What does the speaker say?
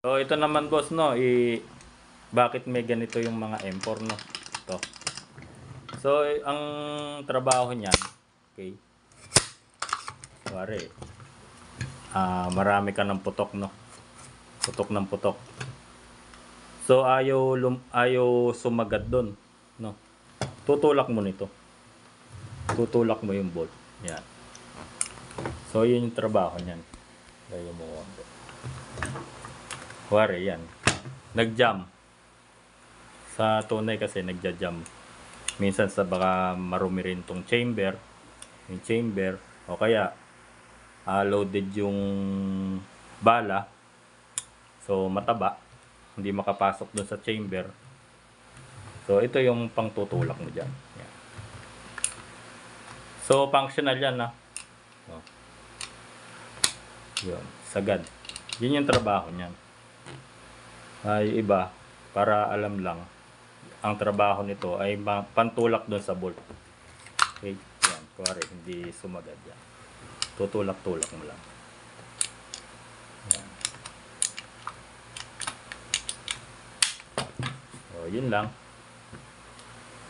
So ito naman boss no, bakit may ganito yung mga M4 no? Ito. So ang trabaho niyan, okay. Kuwari, marami ka ng putok no. Putok ng putok. So ayaw sumagat doon, no. Tutulak mo nito. Tutulak mo yung bolt. Yan. So yun yung trabaho niyan. Ayaw mo konti. Kuwari yan. Nag-jam. Sa tunay kasi nagja-jam. Minsan sa baka marumi rin tong chamber. Yung chamber. O kaya loaded yung bala. So mataba. Hindi makapasok dun sa chamber. So ito yung pangtutulak mo dyan. Yan. So functional yan na. O. Yun. Sagad. Yun yung trabaho niyan. Ay iba, para alam lang, ang trabaho nito ay pantulak doon sa bolt. Okay, yan, kuwari hindi sumagad yan. Tutulak-tulak mo lang. Yan. So, yun lang.